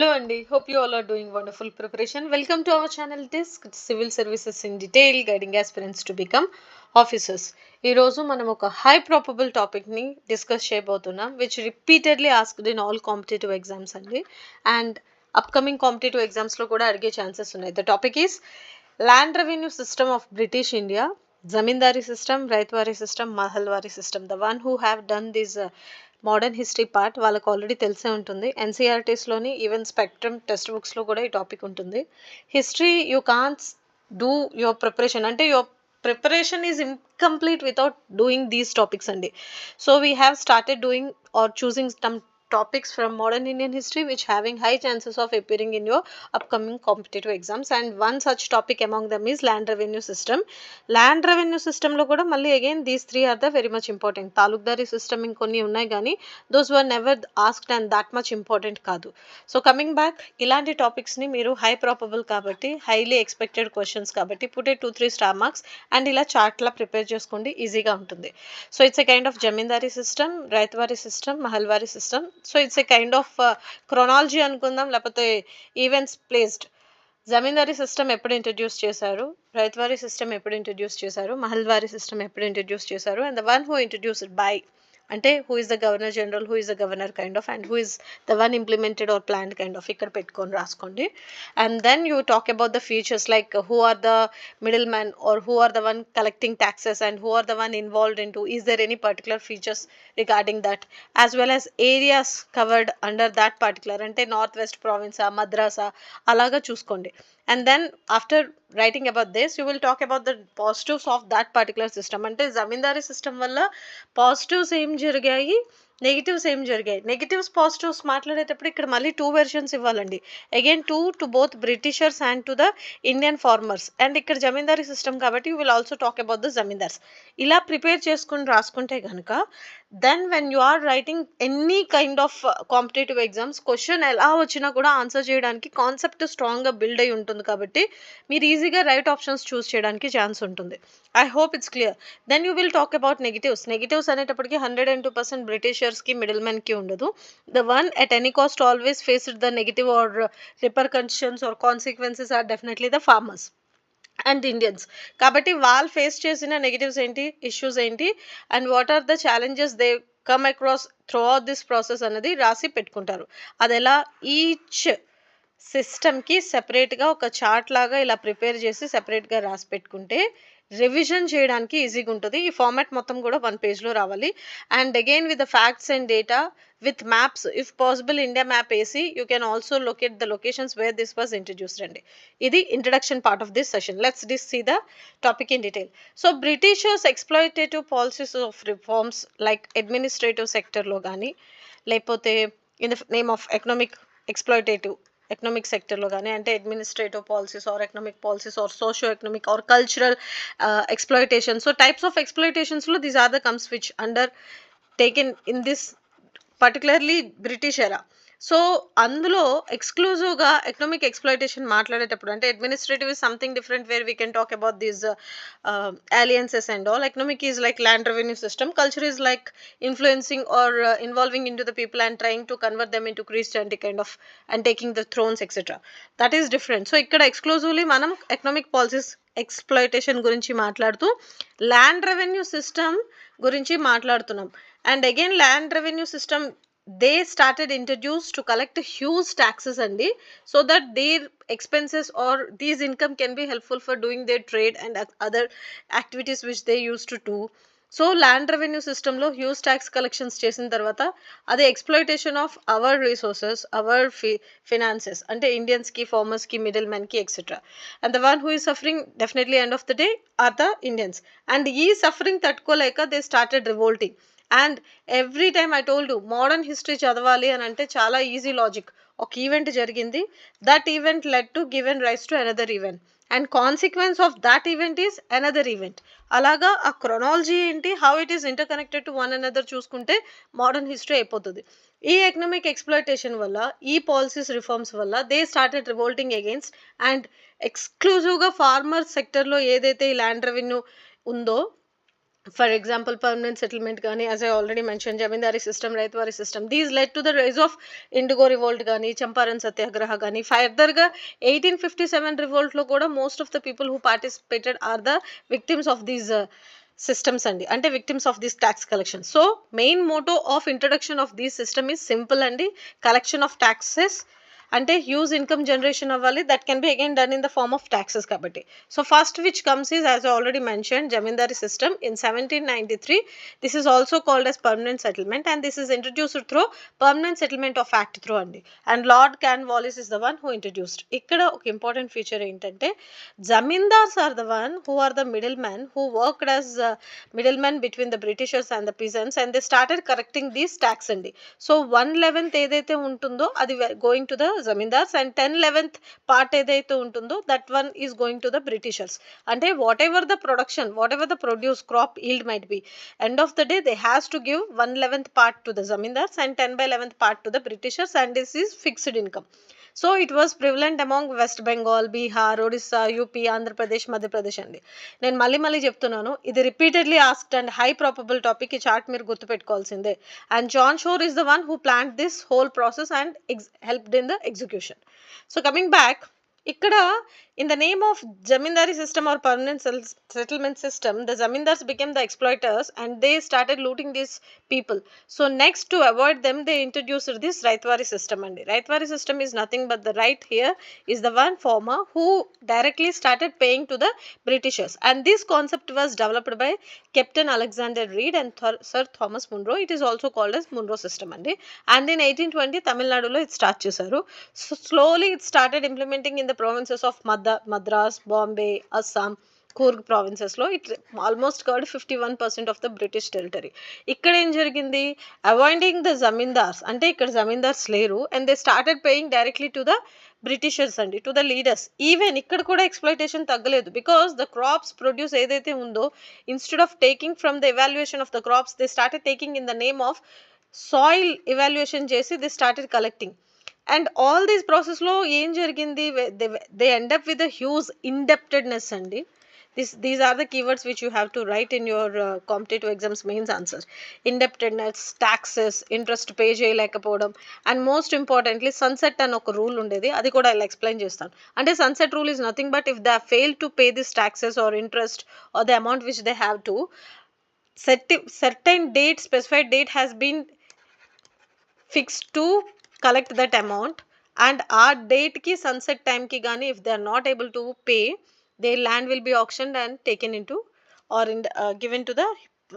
Hello Andy, hope you all are doing wonderful preparation. Welcome to our channel Disc Civil Services in Detail, guiding aspirants to become officers. ఈ రోజు మనం ఒక high probable topic ని discuss చేయబోతున్నాం which repeatedly asked in all competitive exams అండి and upcoming competitive exams లో కూడా అడిగే ఛాన్సెస్ ఉన్నాయి. The topic is land revenue system of British India, zamindari system, ryotwari system, Mahalwari system. The one who have done this modern history part వాళ్ళకి already తెలిసే ఉంటుంది. ఎన్సీఆర్టీస్లోని even spectrum text బుక్స్లో కూడా ఈ టాపిక్ ఉంటుంది. History you can't do your preparation అంటే your preparation is incomplete without doing these topics only. So we have started doing or choosing some topics from modern Indian history which having high chances of appearing in your upcoming competitive exams, and one such topic among them is land revenue system. Land revenue system lo kuda malli again these three are the very much important. Talukdari system inkonni unnai gani those were never asked and that much important kaadu. So coming back, ఇలాంటి topics ని మీరు high probable కాబట్టి highly expected questions కాబట్టి put 2-3 star marks and ఇలా చార్ట్లా prepare చేసుకోండి, ఈజీగా ఉంటుంది. So it's a kind of zamindari system, ryotwari system, Mahalwari system. So it's a kind of chronology అనుకుందాం, లేకపోతే ఈవెంట్స్ ప్లేస్డ్. జమీందారీ సిస్టమ్ ఎప్పుడు ఇంట్రడ్యూస్ చేశారు, రైతువారీ సిస్టమ్ ఎప్పుడు ఇంట్రడ్యూస్ చేశారు, మహల్వారీ సిస్టమ్ ఎప్పుడు ఇంట్రడ్యూస్ చేశారు, and the one who introduced by అంటే who is the governor general, who is the governor kind of, and who is the one implemented or planned kind of ఇక్కడ పెట్టుకొని రాసుకోండి. And then you talk about the features like who are the middle man or who are the one collecting taxes and who are the one involved into, is there any particular features regarding that, as well as areas covered under that particular ante northwest province madrasa అలాగా చూసుకోండి. And then after writing about this you will talk about the positives of that particular system. అంటే జమీందారీ system వల్ల positives ఏం జరిగాయి, negatives ఏం జరిగాయి. Negatives positives మాట్లాడేటప్పుడు ఇక్కడ మళ్ళీ 2 వెర్షన్స్ ఇవ్వాలండి. Again to both Britishers and to the Indian farmers. And ఇక్కడ జమీందారీ సిస్టమ్ కాబట్టి you will also talk about the zamindars. ఇలా ప్రిపేర్ చేసుకుని రాసుకుంటే కనుక then when you are writing any kind of competitive exams question ఎలా వచ్చినా కూడా ఆన్సర్ చేయడానికి కాన్సెప్ట్ స్ట్రాంగ్గా బిల్డ్ అయి ఉంటుంది కాబట్టి మీరు ఈజీగా రైట్ ఆప్షన్స్ చూస్ చేయడానికి ఛాన్స్ ఉంటుంది. I hope it's clear. Then you will talk about negatives. Negatives అనేటప్పటికి 102% బ్రిటిషర్స్కి మిడిల్ మ్యాన్కి ఉండదు. The one at any cost always faced the negative or repercussions or consequences or definitely the farmers and Indians. కాబట్టి వాళ్ళు face చేసిన negatives ఏంటి, issues ఏంటి, and what are the challenges they come across throughout this process అనేది రాసి పెట్టుకుంటారు. అది ఎలా ఈచ్ సిస్టమ్కి సెపరేట్గా ఒక చార్ట్ లాగా ఇలా ప్రిపేర్ చేసి సెపరేట్గా రాసి పెట్టుకుంటే రివిజన్ చేయడానికి ఈజీగా ఉంటుంది. ఈ ఫార్మాట్ మొత్తం కూడా 1 పేజ్లో రావాలి. And again with the facts and data with maps, if possible India map వేసి you can also locate the locations where this was introduced అండి. ఇది introduction part of this session. Let's see the topic in detail. So britishers exploitative policies of reforms like administrative సెక్టర్లో కానీ లేకపోతే in the name of exploitative economic సెక్టర్లో కానీ అంటే administrative policies or economic policies or socio economic or cultural exploitation. So types of ఎక్స్ప్లాయిటేషన్స్లో these are the comes which undertaken in this particularly British era. So అందులో ఎక్స్క్లూజివ్గా economic exploitation మాట్లాడేటప్పుడు అంటే administrative is something different where we can talk about these alliances and all. Economic is like land revenue system. Culture is like influencing or involving into the people and trying to convert them into Christianity kind of and taking the thrones etc. That is different. So ikkada exclusively manam economic policies exploitation గురించి మాట్లాడుతూ land revenue system గురించి మాట్లాడుతున్నాం. And again land revenue system they started introduced to collect huge taxes andi so that their expenses or these income can be helpful for doing their trade and other activities which they used to do. So land revenue సిస్టంలో huge tax collections చేసిన తర్వాత అదే exploitation of our resources our finances అంటే ఇండియన్స్కి ఫార్మర్స్కి middle మ్యాన్కి etcetera. And the one who is suffering definitely end of the day are the Indians. And ఈ suffering తట్టుకోలేక they started revolting. And every time I told you modern history చదవాలి అని అంటే చాలా ఈజీ లాజిక్. ఒక event జరిగింది, that event led to given rise to another event and consequence of that event is another event. అలాగా ఆ chronology ఏంటి, how it is inter connected to one another చూసుకుంటే మోడర్న్ హిస్టరీ అయిపోతుంది. ఈ economic exploitation వల్ల ఈ policies reforms వల్ల they started revolting against and ఎక్స్క్లూజివ్గా ఫార్మర్ సెక్టర్లో ఏదైతే ఈ ల్యాండ్ రెవెన్యూ ఉందో For example, permanent settlement gaani, as I already mentioned, Jamindari system, Raitwari system, these led to the rise of Indigo revolt gaani, Champaran satyagraha gaani. Furtherga 1857 revolt lo kuda most of the people who participated are the victims of these systems andi, ante victims of this tax collection. So main motto of introduction of this system is simple andi, collection of taxes అంటే huge income generation అవ్వాలి, that can be again done in the form of taxes కాబట్టి. So first which comes is as already mention zamindari system in 1793. This is also called as permanent settlement and this is introduced through permanent settlement of act through అండి. అండ్ lord Cornwallis is the one who introduced. ఇక్కడ ఒక important feature ఏంటంటే zamindars are the one who are the middle man who worked as middleman between the Britishers and the peasants and they started correcting these tax అండి. So 1/11 ఏదైతే ఉంటుందో అది going to the zamindars and 10/11 part ఏదైతే ఉంటుందో that one is going to the britishers. అంటే whatever the production, whatever the produce crop yield might be, end of the day they has to give 1/11 part to the zamindars and 10/11 part to the Britishers and this is fixed income. So it was prevalent among West Bengal, Bihar, Odisha, UP, Andhra Pradesh, Madhya Pradesh అండి. నేను మళ్ళీ చెప్తున్నాను, ఇది repeatedly asked and high probable topic. ఈ chart మీరు గుర్తుపెట్టుకోవాల్సిందే. And John Shore is the one who planned this whole process and helped in the execution. So coming back, ఇక్కడ in the name of zamindari system or permanent settlement system, the zamindars became the exploiters and they started looting these people. So next, to avoid them, they introduced this raitwari system. And raitwari system is nothing but the right here is the one farmer who directly started paying to the britishers, and this concept was developed by Captain Alexander Reed and Sir Thomas Munro. It is also called as Munro system and in 1820 Tamil Nadu lo it start chesaru. So slowly it started implementing in the provinces of Madras, Bombay, Assam, Coorg ప్రావిన్సెస్లో it almost covered 51% of the British territory. ఇక్కడ ఏం జరిగింది, avoiding the zamindars, అంటే ఇక్కడ zamindars లేరు and they started paying directly to the Britishers అండి, to the leaders. Even ఇక్కడ కూడా ఎక్స్ప్లాయిటేషన్ తగ్గలేదు, బికాస్ ద క్రాప్స్ ప్రొడ్యూస్ ఏదైతే ఉందో instead of taking from the evaluation of the crops they started taking in the name of soil evaluation చేసి they started collecting. And all these ప్రాసెస్లో ఏం జరిగింది, they end up with huge indebtedness అండి. These are the keywords which you have to write in your competitive exams mains answer. Indebtedness, taxes, interest pay చేయలేకపోవడం, and most importantly sunset అని ఒక rule ఉండేది, అది కూడా ఇలా ఎక్స్ప్లెయిన్ చేస్తాను. అంటే sunset rule is nothing but if they fail to pay this taxes or interest or the amount which they have to, certain date, specified date has been fixed to collect that amount, and our date ki sunset time ki gani if they are not able to pay, their land will be auctioned and taken into or given to the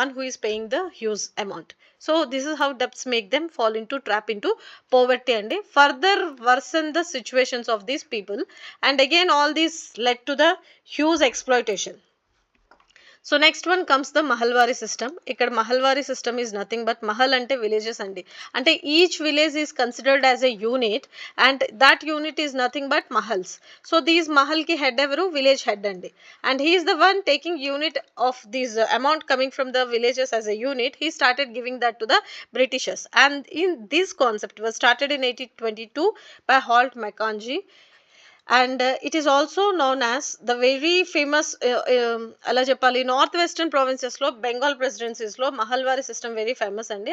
one who is paying the huge amount. So this is how debts make them fall into trap into poverty and further worsen the situations of these people, and again all these led to the huge exploitation. So next one comes the Mahalwari system. ఇక్కడ Mahalwari system is nothing but mahal అంటే villages అండి, అంటే each village is considered as a unit and that unit is nothing but mahals. So these మహల్కి head ఎవరు, village head అండి, and he is the one taking unit of these amount coming from the villages as a unit. He started giving that to the Britishers and in this concept was started in 1822 by Halt Mackenzie. And it is also known as the very famous ala cheppali north western provinces lo Bengal presidencies lo Mahalwari system very famous and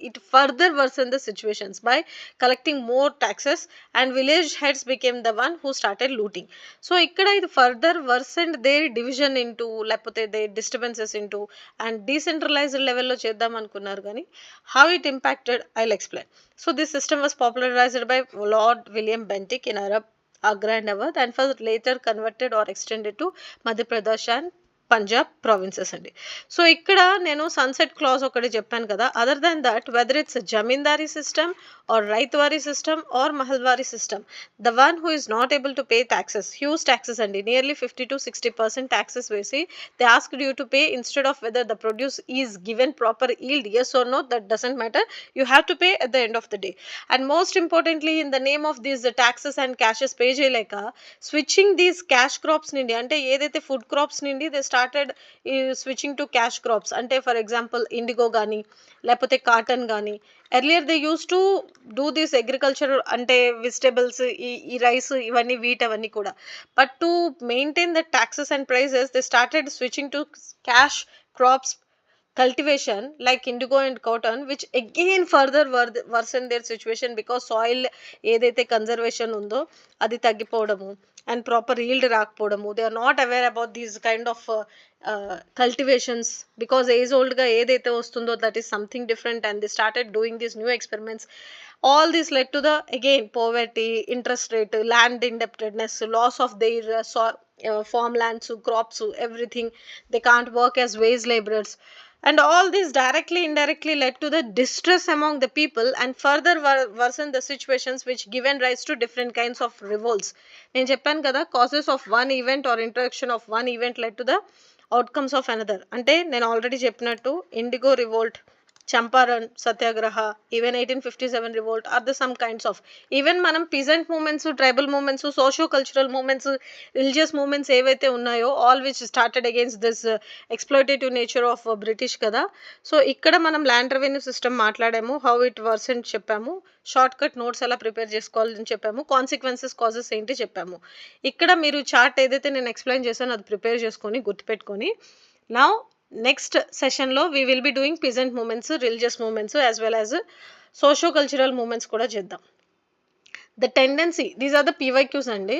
it further worsened the situations by collecting more taxes and village heads became the one who started looting. So ikkada it further worsened their division into lepothe their disturbances into and decentralized level lo cheddam anukunnaru gani how it impacted I'll explain. So this system was popularized by Lord William Bentinck in Agra and Awadh and was later converted or extended to Madhya Pradesh and Punjab provinces అండి. So ఇక్కడ నేను sunset clause ఒకటి చెప్పాను కదా, other than that whether it's zamindari system or ryotwari system or mahalwari system, the one who is not able to pay taxes, huge taxes అండి, nearly 50-60% taxes వేసి they asked you to pay instead of whether the produce is given proper yield, yes or no, that doesn't matter, you have to pay at the end of the day. And most importantly in the name of these taxes and cashes pay చేయలేక switching these cash crops నుండి, అంటే ఏదైతే food crops నుండి they started switching to cash crops, ante for example indigo gani lepothe cotton gani. Earlier they used to do this agriculture ante vegetables ee rice ivanni wheat avanni kuda, but to maintain the taxes and prices they started switching to cash crops cultivation like indigo and cotton, which again further worsen their situation because soil ఏదైతే conservation ఉందో అది తగ్గిపోవడము and proper yield రాకపోవడము. They are not aware about these kind of cultivations because age ఓల్డ్గా ఏదైతే వస్తుందో that is something different and they started doing these new experiments. All this led to the again poverty, interest rate, land indebtedness, loss of their farmlands, crops, everything. They can't work as wage laborers, and all this directly indirectly led to the distress among the people and further worsened the situations, which given rise to different kinds of revolts. నేను చెప్పాను కదా, causes of one event or interaction of one event led to the outcomes of another. అంటే నేను already చెప్పినట్టు indigo revolt, Champaran Satyagraha, even 1857 revolt are the some kinds of even మనం peasant movements, tribal movements, socio cultural movements, religious movements ఏవైతే ఉన్నాయో all which started against this exploitative nature of British కదా. So ఇక్కడ మనం land revenue system మాట్లాడాము, how it worsened చెప్పాము, short cut notes ఎలా prepare చేసుకోవాలని చెప్పాము, కాన్సిక్వెన్సెస్ కాజెస్ ఏంటి చెప్పాము. ఇక్కడ మీరు చార్ట్ ఏదైతే నేను ఎక్స్ప్లెయిన్ చేశానో అది ప్రిపేర్ చేసుకొని గుర్తుపెట్టుకొని నా నెక్స్ట్ సెషన్లో we will be doing peasant movements, religious movements as well as socio cultural movements కూడా చేద్దాం. The tendency, these are the PYQs అండి.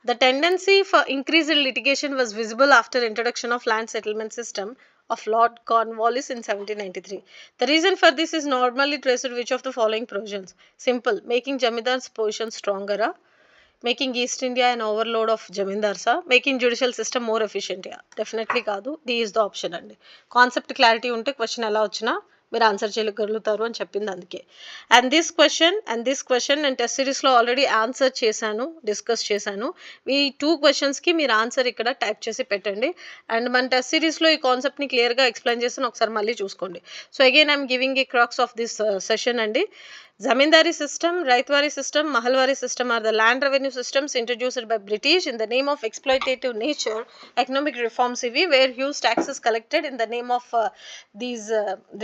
The tendency for increased litigation was visible after introduction of land settlement system of Lord Cornwallis in 1793. The reason for this is normally traced which of the following provisions. Simple, making Jamindar's position stronger, making East India an overload of Jamindars, making judicial system more efficient. Definitely కాదు, D is the option అండి. Concept clarity ఉంటే question ఎలా వచ్చినా మీరు answer చేయగలుగుతారు అని చెప్పింది అందుకే. అండ్ దిస్ క్వశ్చన్ నేను టెస్ట్ సిరీస్లో ఆల్రెడీ ఆన్సర్ చేశాను, డిస్కస్ చేశాను. ఈ 2 క్వశ్చన్స్కి మీరు ఆన్సర్ ఇక్కడ టైప్ చేసి పెట్టండి. అండ్ మన టెస్ట్ సిరీస్లో ఈ కాన్సెప్ట్ని క్లియర్గా ఎక్స్ప్లెయిన్ చేస్తాను, ఒకసారి మళ్ళీ చూసుకోండి. So again I'm giving a crux of this session అండి. Zamindari system, Raitwari system, Mahalwari system are the land revenue systems introduced by British in the name of exploitative nature economic reforms where huge taxes collected in the name of these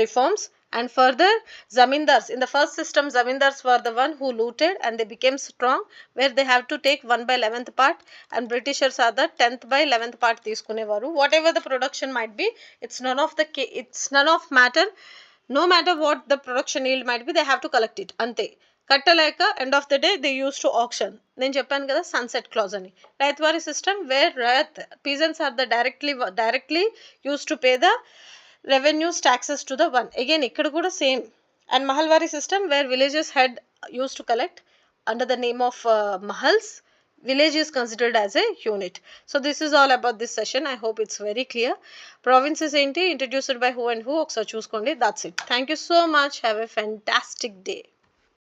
reforms. And further, Zamindars, in the first system Zamindars were the one who looted and they became strong, where they have to take 1/11th part and Britishers are the 10th by 11th part తీసుకునేవారు. Whatever the production might be, it's none of matter. No matter what the production yield might be, they have to collect it. Ante కట్టలేక end of the day they used to auction. నేను చెప్పాను కదా sunset clause అని. Ryotwari system wear peasants are the directly used to pay the revenues taxes to the one. Again ఇక్కడ కూడా same. And Mahalwari system where villages had used to collect under the name of mahals. Village is considered as a unit. So this is all about this session. I hope it's very clear. Provinces enti introduced by who and who ఒకసారి చూసుకోండి. That's it. Thank you so much. Have a fantastic day.